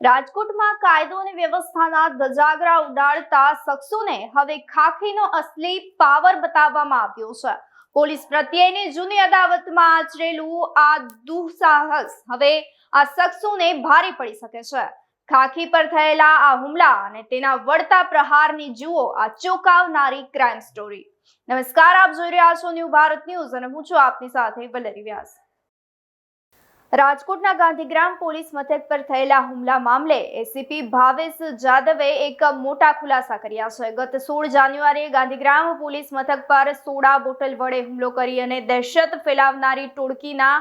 રાજકોટમાં કાયદો અને વ્યવસ્થાના ધજાગરા ઉડાડતા શખ્સોને હવે ખાખીનો અસલી પાવર બતાવવામાં આવ્યો છે. પોલીસ પ્રત્યેની જૂની અદાવતમાં આચરેલું આ દુઃસાહસ હવે આ શખ્સોને ભારે પડી શકે છે. ખાખી પર થયેલા આ હુમલા અને તેના વળતા પ્રહારની જુઓ આ ચોંકાવનારી ક્રાઇમ સ્ટોરી. નમસ્કાર, આપ જોઈ રહ્યા છો ન્યૂ ભારત ન્યૂઝ અને હું છું આપની સાથે વલ્લરી વ્યાસ. રાજકોટના ગાંધીગ્રામ પોલીસ મથક પર થયેલા હુમલા મામલે એસીપી ભાવેશ જાદવે એક મોટા ખુલાસા કર્યા છે. ગત 16 જાન્યુઆરીએ ગાંધીગ્રામ પોલીસ મથક પર સોડા બોટલ વડે હુમલો કરી અને દહેશત ફેલાવનારી ટોળકીના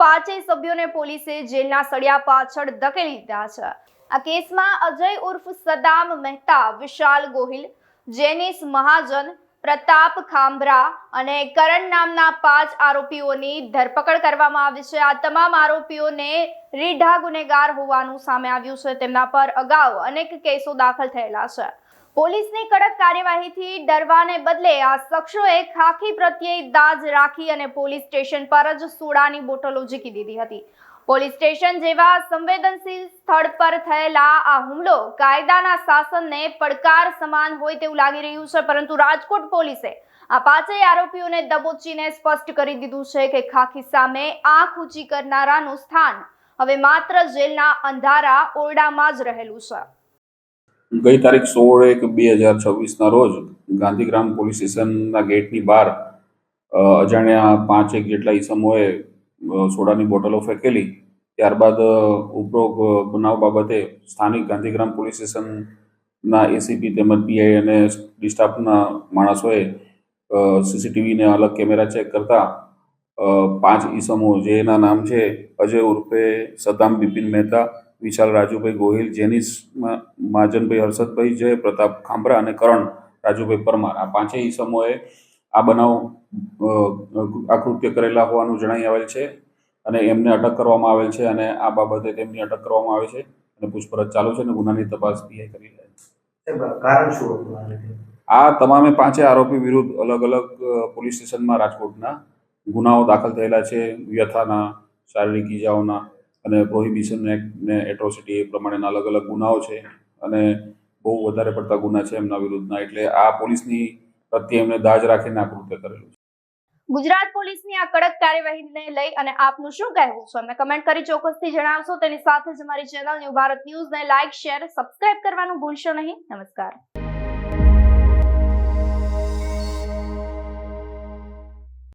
5 સભ્યોને પોલીસે જેલના સળિયા પાછળ ધકેલી દીધા છે. આ કેસમાં અજય ઉર્ફ સદામ મહેતા, વિશાલ ગોહિલ, જેનિસ મહાજન, પ્રતાપ ખાંભરા અને કરણ નામના 5 આરોપીઓની ધરપકડ કરવામાં આવી છે. આ તમામ આરોપીઓને રીઢા ગુનેગાર હોવાનું સામે આવ્યું છે. તેમના પર અગાઉ અનેક કેસો દાખલ થયેલા છે. પોલીસની કડક કાર્યવાહીથી ડરવાને બદલે આ શખ્સોએ ખાખી પ્રત્યે દાજ રાખી અને પોલીસ સ્ટેશન પર જ સોડાની બોટલો ઝીકી દીધી હતી. પોલીસ સ્ટેશન જેવા સંવેદનશીલ સ્થળ પર થયેલા આ હુમલો કાયદાના શાસનને પડકાર સમાન હોય તેવું લાગી રહ્યું છે. પરંતુ રાજકોટ પોલીસે આ 5 આરોપીઓને દબોચીને સ્પષ્ટ કરી દીધું છે કે ખાખી સામે આંખ ઊંચી કરનારાનું સ્થાન હવે માત્ર જેલના અંધારા ઓરડામાં જ રહેલું છે. ગઈ તારીખ 16/1/2026 રોજ ગાંધીગ્રામ પોલીસ સ્ટેશનના ગેટની બહાર અજાણ્યા 5 જેટલા ઈસમોએ સોડાની બોટલો ફેંકેલી. ત્યારબાદ ઉપરોક્ત બનાવ બાબતે સ્થાનિક ગાંધીગ્રામ પોલીસ સ્ટેશનના એસીપી તેમજ પીઆઈ અને સ્ટાફના માણસોએ સીસીટીવીને અલગ કેમેરા ચેક કરતા 5 ઈસમો, જેના નામ છે અજય ઉર્ફે સદામ બિપિન મહેતા, વિશાલ રાજુભાઈ ગોહિલ, જેનિસ મહાજનભાઈ હર્ષદભાઈ, જય પ્રતાપ ખાંભરા અને કરણ રાજુભાઈ પરમાર, આ 5 ઈસમોએ આ બનાવ આ કૃત્ય કરેલા હોવાનું જણાઈ આવેલ છે અને એમને અટક કરવામાં આવેલ છે અને આ બાબતે તેમની અટક કરવામાં આવે છે અને પૂછપરછ ચાલુ છે અને ગુનાની તપાસ પીઆઈ કરી રહ્યા છે. કારણ શું હતું? આ તમામે 5 આરોપી વિરુદ્ધ અલગ અલગ પોલીસ સ્ટેશનમાં રાજકોટના ગુનાઓ દાખલ થયેલા છે. વ્યથાના, શારીરિક ઈજાઓના અને પ્રોહિબિશન એક્ટ ને એટ્રોસિટી એ પ્રમાણેના અલગ અલગ ગુનાઓ છે અને બહુ વધારે પડતા ગુના છે એમના વિરુદ્ધના. એટલે આ પોલીસની પ્રત્યે એમને દાજ રાખીને આ કૃત્ય કરેલું છે. ગુજરાત પોલીસની આ કડક કાર્યવાહીને લઈ અને આપનું શું કહેવું છે? અમને કમેન્ટ કરી ચોક્કસથી જણાવશો. તેની સાથે જ અમારી ચેનલ ન્યૂ ભારત ન્યૂઝને લાઇક, શેર, સબસ્ક્રાઇબ કરવાનું ભૂલશો નહીં. નમસ્કાર.